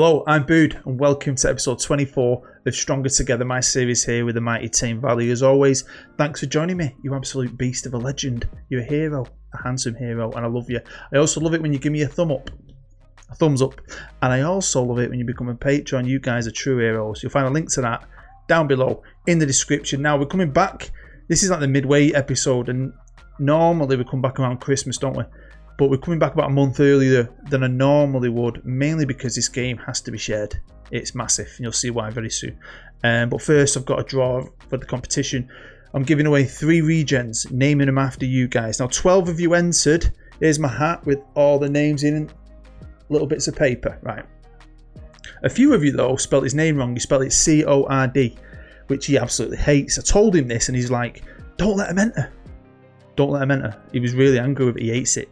Hello, I'm Bood and welcome to episode 24 of Stronger Together, my series here with the mighty Tame Valley. As always, thanks for joining me, you absolute beast of a legend. You're a hero, a handsome hero, and I love you. I also love it when you give me a thumbs up, and I also love it when you become a Patreon. You guys are true heroes. You'll find a link to that down below in the description. Now, we're coming back. This is like the midway episode, and normally we come back around Christmas, don't we? But we're coming back about a month earlier than I normally would, mainly because this game has to be shared. It's massive, and you'll see why very soon. But first, I've got a draw for the competition. I'm giving away 3 regens, naming them after you guys. Now, 12 of you entered. Here's my hat with all the names in little bits of paper. Right. A few of you, though, spelled his name wrong. You spelled it C-O-R-D, which he absolutely hates. I told him this, and he's like, don't let him enter. Don't let him enter. He was really angry with it. He hates it.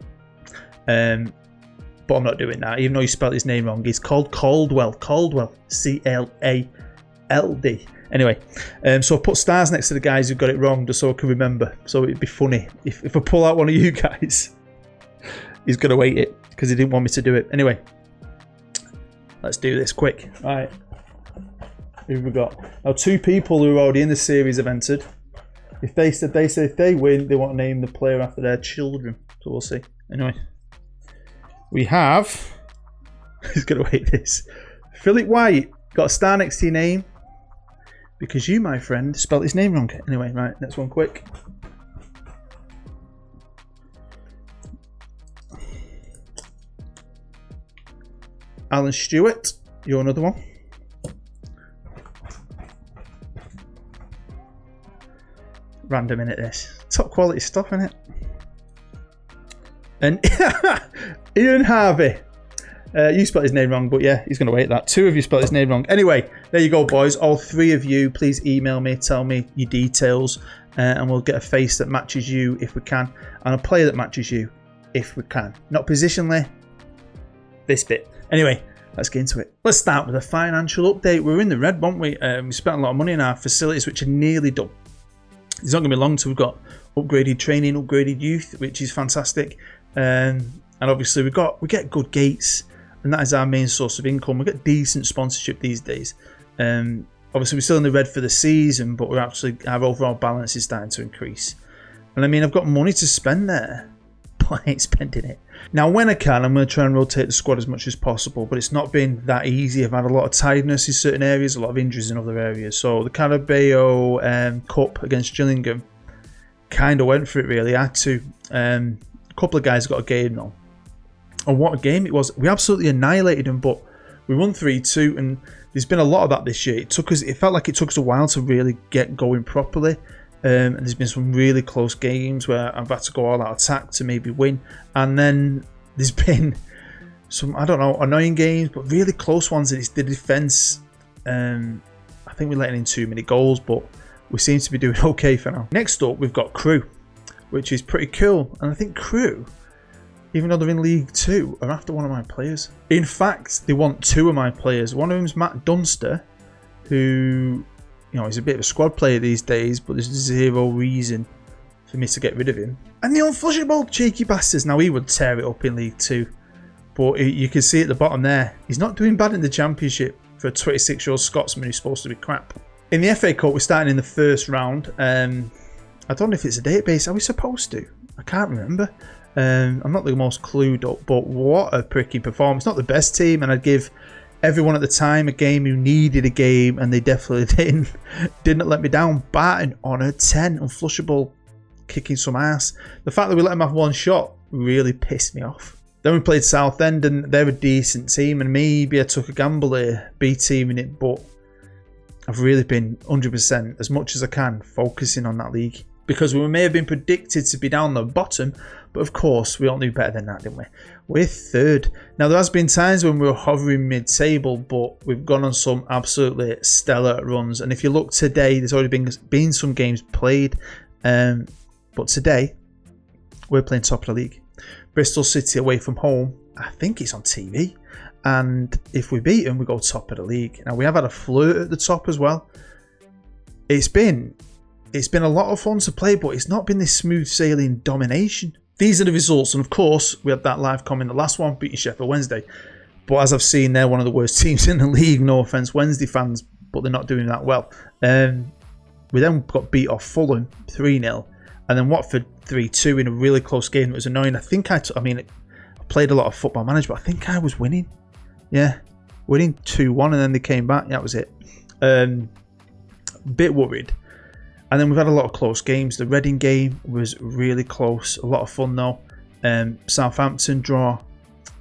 But I'm not doing that, even though you spelled his name wrong. He's called Caldwell, C-L-A-L-D. Anyway, so I put stars next to the guys who got it wrong, just so I can remember. So it'd be funny if I pull out one of you guys. He's going to hate it because he didn't want me to do it. Anyway, let's do this quick. All right, who have we got? Now, 2 people who are already in the series have entered. If they say if they win, they want to name the player after their children. So we'll see. Anyway. We have, he's going to hate this, Philip White, got a star next to your name because you, my friend, spelled his name wrong. Anyway, right, next one quick. Alan Stewart, you're another one. Random, innit, this? Top quality stuff, innit? And Ian Harvey, you spelled his name wrong, but yeah, he's going to hate that. 2 of you spelled his name wrong. Anyway, there you go, boys. All 3 of you, please email me, tell me your details, and we'll get a face that matches you if we can, and a player that matches you if we can. Not positionally, this bit. Anyway, let's get into it. Let's start with a financial update. We're in the red, weren't we? We spent a lot of money in our facilities, which are nearly done. It's not going to be long until we've got upgraded training, upgraded youth, which is fantastic. And obviously we get good gates, and that is our main source of income. We get decent sponsorship these days. Obviously we're still in the red for the season, but we're actually, our overall balance is starting to increase. And I mean, I've got money to spend there, but I ain't spending it. Now, when I can, I'm going to try and rotate the squad as much as possible, but it's not been that easy. I've had a lot of tiredness in certain areas, a lot of injuries in other areas. So the Carabao Cup against Gillingham kind of went for it, really. I had to. A couple of guys got a game on. And what a game it was. We absolutely annihilated them, but we won 3-2, and there's been a lot of that this year. It felt like it took us a while to really get going properly. And there's been some really close games where I've had to go all out attack to maybe win. And then there's been some, I don't know, annoying games, but really close ones. And it's the defence. I think we're letting in too many goals, but we seem to be doing okay for now. Next up, we've got Crew, which is pretty cool. And I think Crew, even though they're in League 2, are after one of my players. In fact, they want 2 of my players. One of them's Matt Dunster, who, you know, he's a bit of a squad player these days, but there's 0 reason for me to get rid of him. And the unflushable cheeky bastards. Now, he would tear it up in League 2, but you can see at the bottom there, he's not doing bad in the Championship for a 26-year-old Scotsman who's supposed to be crap. In the FA Cup, we're starting in the first round. I don't know if it's a database. Are we supposed to? I can't remember. I'm not the most clued up, but what a pricky performance. Not the best team, and I'd give everyone at the time a game who needed a game, and they definitely didn't let me down. Barton on a 10, unflushable, kicking some ass. The fact that we let him have 1 shot really pissed me off. Then we played Southend, and they're a decent team, and maybe I took a gamble here, B-teaming it, but I've really been 100%, as much as I can, focusing on that league. Because we may have been predicted to be down the bottom, but of course we all knew better than that, didn't we? We're 3rd. Now, there has been times when we were hovering mid-table, but we've gone on some absolutely stellar runs. And if you look today, there's already been some games played, but today we're playing top of the league. Bristol City away from home. I think it's on TV, and if we beat them, we go top of the league. Now, we have had a flirt at the top as well. It's been a lot of fun to play, but it's not been this smooth sailing domination. These are the results, and of course we had that live comment in the last one, beating Sheffield Wednesday. But as I've seen, they're one of the worst teams in the league. No offence, Wednesday fans, but they're not doing that well. We then got beat off Fulham 3-0, and then Watford 3-2 in a really close game. It was annoying. I think I played a lot of Football Manager, but I think I was winning. Yeah, winning 2-1, and then they came back. That was it. Bit worried. And then we've had a lot of close games. The Reading game was really close. A lot of fun though. Southampton draw.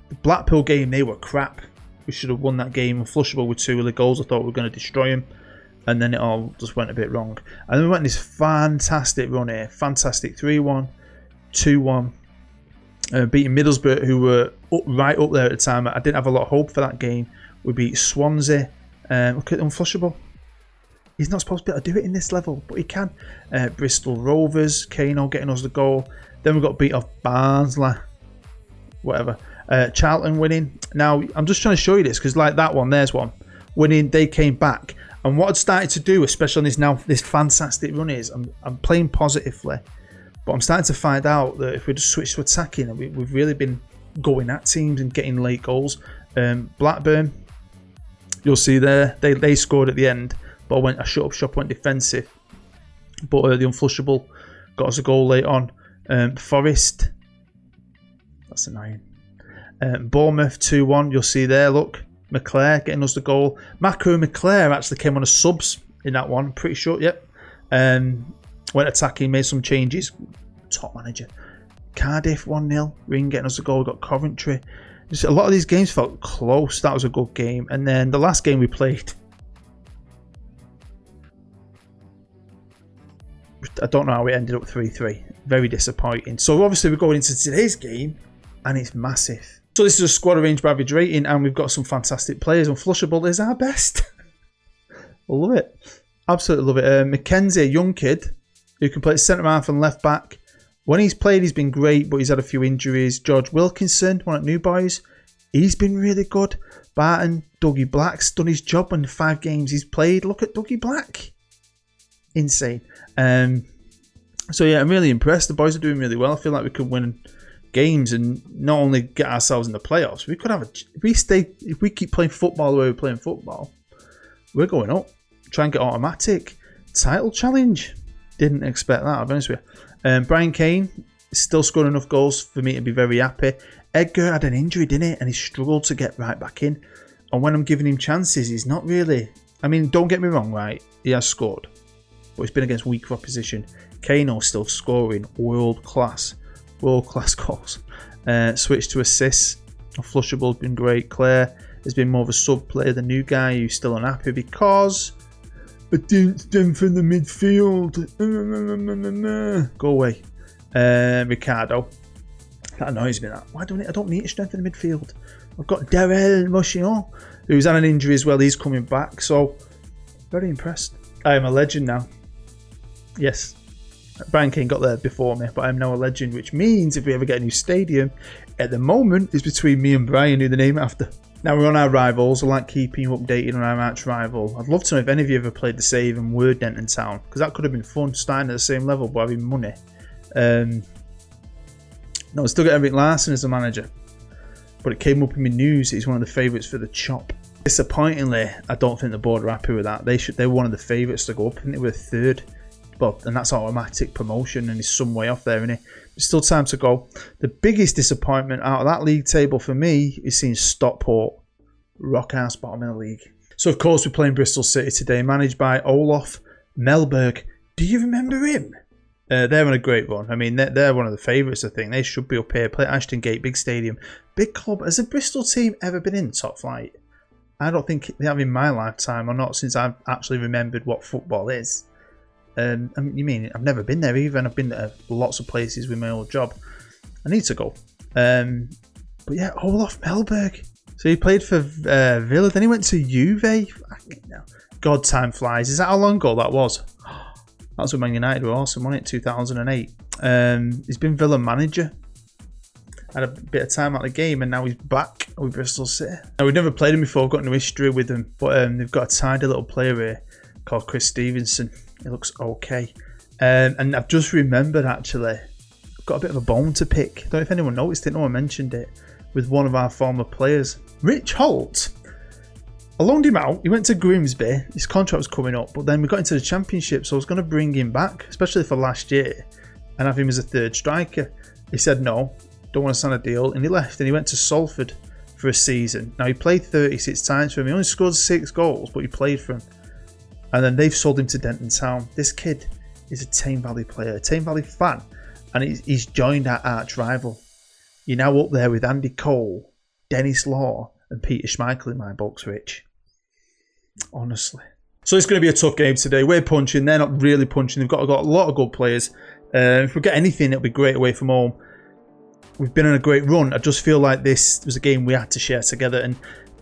The Blackpool game, they were crap. We should have won that game. Unflushable with 2 early goals. I thought we were going to destroy them. And then it all just went a bit wrong. And then we went on this fantastic run here. Fantastic 3-1, 2-1. Beating Middlesbrough, who were right up there at the time. I didn't have a lot of hope for that game. We beat Swansea. Look at Unflushable. He's not supposed to be able to do it in this level, but he can. Bristol Rovers, Kano getting us the goal. Then we got beat off Barnsley. Whatever. Charlton winning. Now, I'm just trying to show you this, because like that one, there's one. Winning, they came back. And what I'd started to do, especially on this fantastic run, is I'm playing positively. But I'm starting to find out that if we just switch to attacking, we've really been going at teams and getting late goals. Blackburn, you'll see there, they scored at the end. But I shut up shop, went defensive. But the Unflushable got us a goal late on. Forest, that's annoying. Bournemouth 2-1, you'll see there, look. McClare getting us the goal. Mako and McClare actually came on as subs in that one, pretty sure, yep. Went attacking, made some changes. Top manager. Cardiff 1-0, Ring getting us the goal. We got Coventry. Just a lot of these games felt close. That was a good game. And then the last game we played, I don't know how it ended up 3-3. Very disappointing. So obviously we're going into today's game and it's massive. So this is a squad arranged by average rating and we've got some fantastic players. Unflushable is our best. I love it. Absolutely love it. Mackenzie, a young kid who can play centre half and left back. When he's played, he's been great, but he's had a few injuries. George Wilkinson, one at New Boys, he's been really good. Barton, Dougie Black's done his job in the 5 games he's played. Look at Dougie Black. Insane. So yeah, I'm really impressed. The boys are doing really well. I feel like we could win games and not only get ourselves in the playoffs. We could have if we keep playing football the way we're playing football, we're going up. Try and get automatic title challenge. Didn't expect that, I'll be honest with you. Brian Kane is still scoring enough goals for me to be very happy. Edgar had an injury, didn't he? And he struggled to get right back in. And when I'm giving him chances, he's not really. I mean, don't get me wrong, right? He has scored, but it's been against weaker opposition. Kano's still scoring world class goals. Switch to assists. Flushable's been great. Claire has been more of a sub player. The new guy who's still unhappy because I didn't strengthen the midfield. Go away. Ricardo. That annoys me. Why don't I don't need to strengthen the midfield. I've got Darrell Mochion, who's had an injury as well. He's coming back. So very impressed. I am a legend now. Yes. Brian King got there before me, but I'm now a legend, which means if we ever get a new stadium, at the moment it's between me and Brian who the name after. Now we're on our rivals. I like keeping you updated on our arch rival. I'd love to know if any of you ever played the Save and Word Denton Town, because that could have been fun, starting at the same level but having money. No, I still got Eric Larson as a manager, but it came up in my news. He's one of the favourites for the chop. Disappointingly, I don't think the board are happy with that. They're one of the favourites to go up. I think they were third. But, and that's automatic promotion and he's some way off there, isn't he? There's still time to go. The biggest disappointment out of that league table for me is seeing Stockport rock house bottom of the league. So of course we're playing Bristol City today, managed by Olof Mellberg. Do you remember him? They're on a great run. I mean, they're one of the favourites, I think. They should be up here. Play at Ashton Gate, big stadium. Big club. Has a Bristol team ever been in top flight? I don't think they have in my lifetime, or not since I've actually remembered what football is. I mean, you mean I've never been there either, and I've been to lots of places with my old job. I need to go. But yeah, Olof Mellberg. So he played for Villa, then he went to Juve. God, time flies. Is that how long ago that was? That's when Man United were awesome, wasn't it? 2008. He's been Villa manager. Had a bit of time out of the game, and now he's back with Bristol City. Now, we've never played him before, got no history with him, but they've got a tidy little player here called Chris Stevenson. It looks okay. And I've just remembered, actually, I've got a bit of a bone to pick. I don't know if anyone noticed it. No one mentioned it. with one of our former players. Rich Holt. I loaned him out. He went to Grimsby. His contract was coming up, but then we got into the Championship, so I was going to bring him back, especially for last year, and have him as a third striker. He said no, don't want to sign a deal, and he left, and he went to Salford for a season. Now, he played 36 times for him. He only scored 6 goals, but he played for him. And then they've sold him to Denton Town. This kid is a Tame Valley player, a Tame Valley fan, and he's joined our arch rival. You're now up there with Andy Cole, Dennis Law, and Peter Schmeichel in my books, Rich. Honestly. So it's going to be a tough game today. We're punching. They're not really punching. They've got a lot of good players. If we get anything, it'll be great away from home. We've been on a great run. I just feel like this was a game we had to share together. And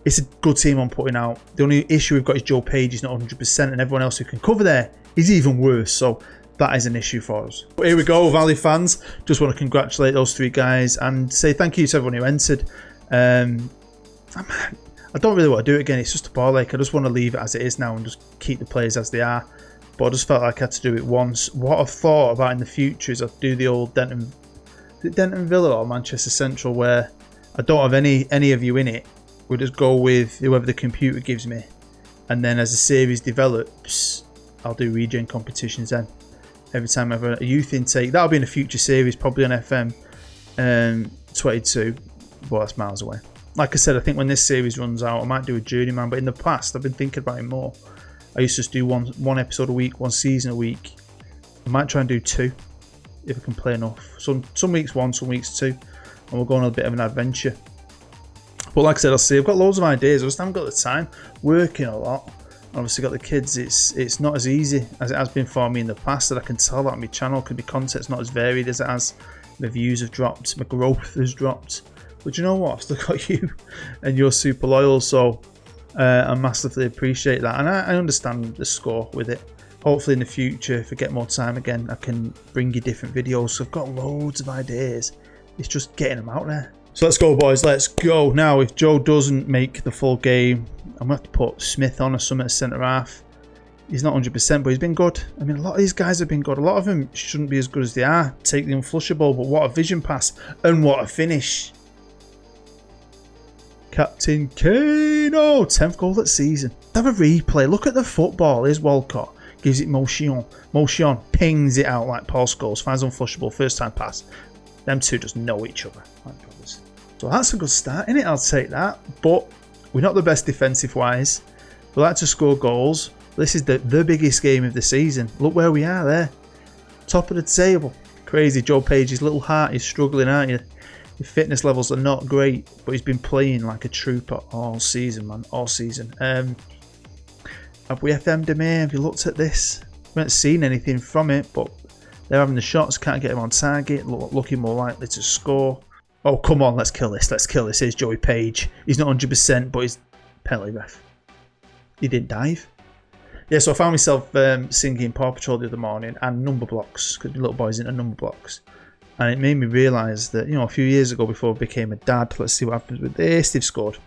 it's a good team I'm putting out. The only issue we've got is Joe Page. He's not 100%. And everyone else who can cover there is even worse. So that is an issue for us. But here we go, Valley fans. Just want to congratulate those 3 guys and say thank you to everyone who entered. I don't really want to do it again. It's just a ball ache. I just want to leave it as it is now and just keep the players as they are. But I just felt like I had to do it once. What I've thought about in the future is I'll do the old Denton Villa or Manchester Central, where I don't have any of you in it. We'll just go with whoever the computer gives me. And then as the series develops, I'll do regen competitions then. Every time I have a youth intake. That'll be in a future series, probably on FM22. But that's miles away. Like I said, I think when this series runs out, I might do a Journeyman. But in the past, I've been thinking about it more. I used to just do one episode a week, one season a week. I might try and do 2 if I can play enough. Some weeks 1, some weeks 2. And we'll go on a bit of an adventure. But like I said, I'll see. I've got loads of ideas. I just haven't got the time. Working a lot. Obviously got the kids. It's not as easy as it has been for me in the past. That I can tell that my channel could be content's not as varied as it has. My views have dropped. My growth has dropped. But you know what? I've still got you, and you're super loyal, so I massively appreciate that. And I understand the score with it. Hopefully in the future, if I get more time again, I can bring you different videos. So I've got loads of ideas. It's just getting them out there. So let's go, boys. Let's go. Now, if Joe doesn't make the full game, I'm going to have to put Smith on or something at centre half. He's not 100%, but he's been good. I mean, a lot of these guys have been good. A lot of them shouldn't be as good as they are. Take the unflushable, but what a vision pass and what a finish. Captain Kane, 10th goal that season. Have a replay. Look at the football. Here's Walcott. Gives it Motion. Motion pings it out like Paul Scholes. Finds unflushable. First time pass. Them two just know each other. Like brothers. So that's a good start, innit? I'll take that. But we're not the best defensive wise. We like to score goals. This is the biggest game of the season. Look where we are there. Top of the table. Crazy. Joe Page's little heart is struggling, aren't you? His fitness levels are not great, but he's been playing like a trooper all season, man. All season. Have we FM'd him here? Have you looked at this? We haven't seen anything from it, but they're having the shots. Can't get him on target. Looking more likely to score. Oh, come on. Let's kill this. Let's kill this. Here's Joey Page. He's not 100%, but he's penalty ref. He didn't dive. Yeah, so I found myself singing Paw Patrol the other morning and number blocks, because my little boy's into number blocks. And it made me realise that, a few years ago before I became a dad, let's see what happens with this. They've scored.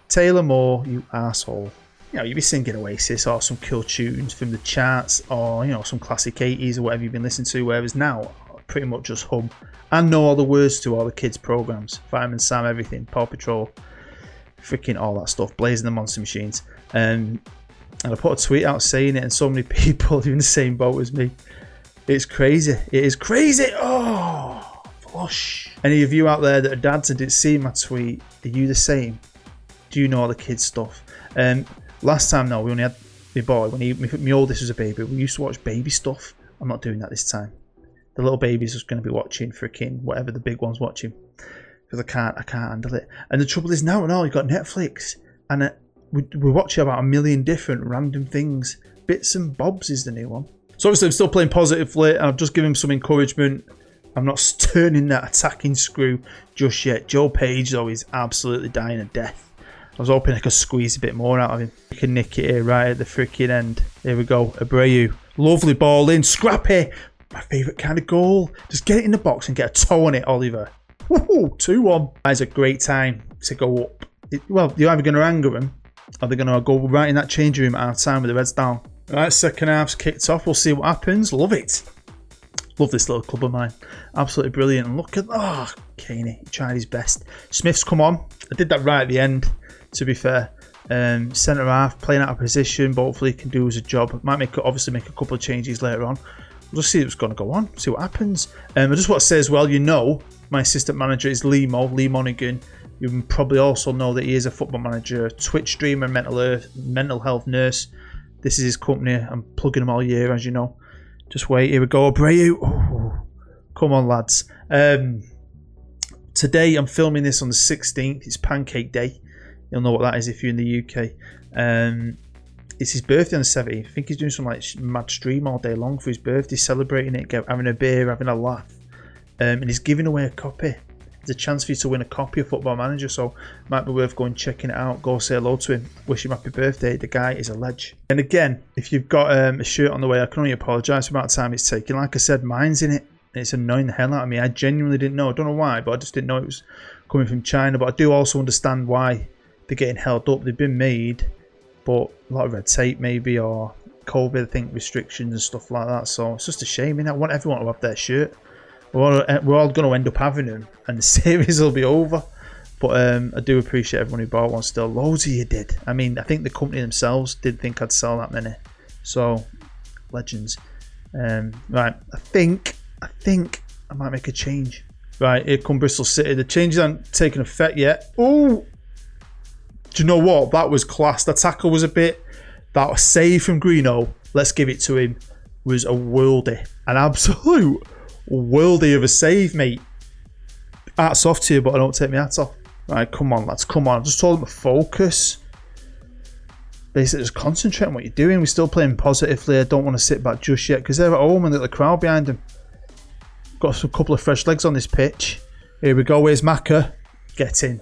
Taylor Moore, you arsehole. You'd be singing Oasis or some cool tunes from the charts or, some classic 80s or whatever you've been listening to, whereas now I pretty much just hum and know all the words to all the kids' programmes. Fireman Sam, everything, Paw Patrol, freaking all that stuff, Blazing the Monster Machines. And I put a tweet out saying it, and so many people are in the same boat as me. It's crazy. It is crazy. Oh, flush. Any of you out there that are dads and didn't see my tweet, are you the same? Do you know all the kids' stuff? Last time, no, we only had my boy. When my oldest was a baby, we used to watch baby stuff. I'm not doing that this time. The little baby's just going to be watching freaking whatever the big one's watching. Because I can't handle it. And the trouble is now and all, you've got Netflix. And we're watching about 1 million different random things. Bits and Bobs is the new one. So obviously I'm still playing positively. I've just given him some encouragement. I'm not turning that attacking screw just yet. Joe Page though is absolutely dying a death. I was hoping I could squeeze a bit more out of him. You can nick it here right at the freaking end. Here we go. Abreu. Lovely ball in. Scrappy. My favourite kind of goal. Just get it in the box and get a toe on it, Oliver. Woohoo! 2-1. That's a great time to go up. Well, you're either going to anger him or they're going to go right in that changing room at half time with the Reds down. Right, second half's kicked off. We'll see what happens. Love it. Love this little club of mine. Absolutely brilliant. And look at, oh, Caney, he tried his best. Smith's come on. I did that right at the end, to be fair. Centre half, playing out of position, but hopefully he can do as a job. Might obviously make a couple of changes later on. We'll just see what's going to go on, see what happens. I just want to say as well, you know, my assistant manager is Lee Monaghan. You probably also know that he is a football manager, Twitch streamer, mental health nurse. This is his company. I'm plugging him all year, as you know. Just wait, here we go. Abreu. Oh, come on, lads. Today, I'm filming this on the 16th. It's Pancake Day. You'll know what that is if you're in the UK. It's his birthday on the 17th. I think he's doing some like mad stream all day long for his birthday, celebrating it, having a beer, having a laugh. And he's giving away a copy. There's a chance for you to win a copy of Football Manager, so might be worth going checking it out. Go say hello to him. Wish him happy birthday. The guy is a ledge. And again, if you've got a shirt on the way, I can only apologise for the amount of time it's taking. Like I said, mine's in it. And it's annoying the hell out of me. I genuinely didn't know. I don't know why, but I just didn't know it was coming from China. But I do also understand why they're getting held up. They've been made, but a lot of red tape maybe, or COVID, I think, restrictions and stuff like that. So it's just a shame, innit? I want everyone to have their shirt. We're all going to end up having them, and the series will be over. But I do appreciate everyone who bought one still. Loads of you did. I mean, I think the company themselves did think I'd sell that many. So, legends. Right, I think I might make a change. Right, here come Bristol City. The changes aren't taken effect yet. Oh! Do you know what? That was class. The tackle was a bit... That was save from Greeno. Let's give it to him. Was a worldie. An absolute... worldie of a save, mate. Hats off to you, but I don't take my hats off. Right, come on, lads, come on. I just told them to focus. Basically, just concentrate on what you're doing. We're still playing positively. I don't want to sit back just yet because they're at home and they've got the crowd behind them. Got a couple of fresh legs on this pitch. Here we go. Where's Macca? Get in.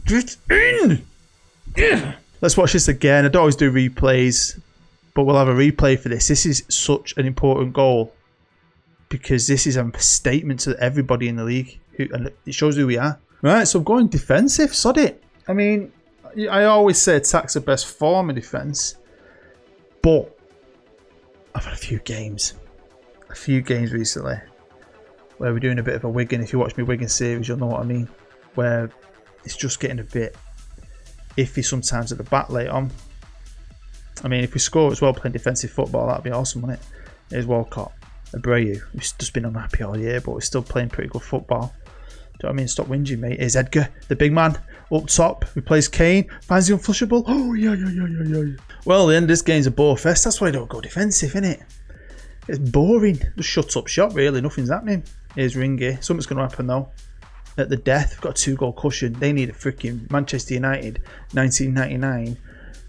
Get in! Yeah. Let's watch this again. I don't always do replays, but we'll have a replay for this. This is such an important goal, because this is a statement to everybody in the league, and it shows who we are. Right, so I'm going defensive. Sod it. I mean, I always say attack's the best form of defence, but I've had a few games recently where we're doing a bit of a Wigan. If you watch my Wigan series, you'll know what I mean. Where it's just getting a bit iffy sometimes at the back late on. I mean, if we score as well playing defensive football, that'd be awesome, wouldn't it? Here's Walcott. Abreu, who's just been unhappy all year, but we're still playing pretty good football. Do you know what I mean? Stop whinging, mate. Here's Edgar, the big man, up top. Replace Kane, finds the unflushable. Oh, yeah. Well, the end of this game's a bore fest. That's why I don't go defensive, innit? It's boring. Just shut up shop, really. Nothing's happening. Here's Ringy. Something's going to happen, though. At the death, we've got a 2-goal cushion. They need a freaking Manchester United 1999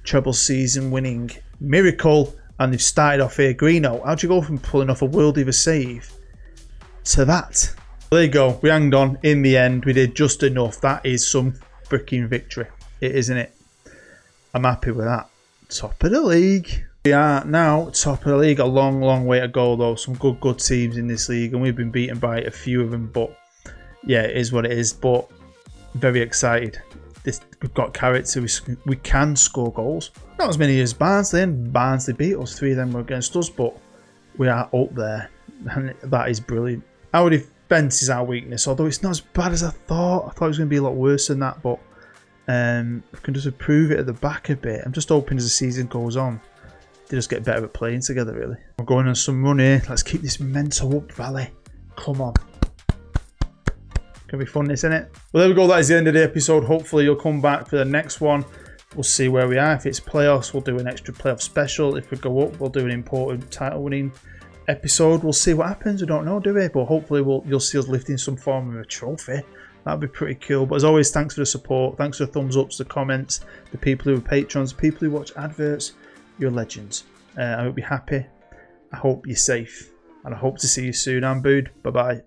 treble season winning miracle. And they've started off here. Greeno, how'd you go from pulling off a worldie of a save to that? There you go. We hanged on in the end. We did just enough. That is some freaking victory. It isn't it? I'm happy with that. Top of the league. We are now top of the league. A long, long way to go, though. Some good teams in this league, and we've been beaten by a few of them. But yeah, it is what it is. But very excited. We've got character. We can score goals. Not as many as Barnsley, and Barnsley beat us. 3 of them were against us, but we are up there, and that is brilliant. Our defence is our weakness, although it's not as bad as I thought. I thought it was going to be a lot worse than that, but we can just improve it at the back a bit. I'm just hoping as the season goes on, they just get better at playing together, really. We're going on some run here. Let's keep this momentum up, Valley. Come on. Can be fun, this, isn't it? Well, there we go. That is the end of the episode. Hopefully, you'll come back for the next one. We'll see where we are. If it's playoffs, we'll do an extra playoff special. If we go up, we'll do an important title-winning episode. We'll see what happens. We don't know, do we? But hopefully, you'll see us lifting some form of a trophy. That'd be pretty cool. But as always, thanks for the support. Thanks for the thumbs ups, the comments, the people who are patrons, the people who watch adverts. You're legends. I hope you're happy. I hope you're safe. And I hope to see you soon. I'm Bood. Bye-bye.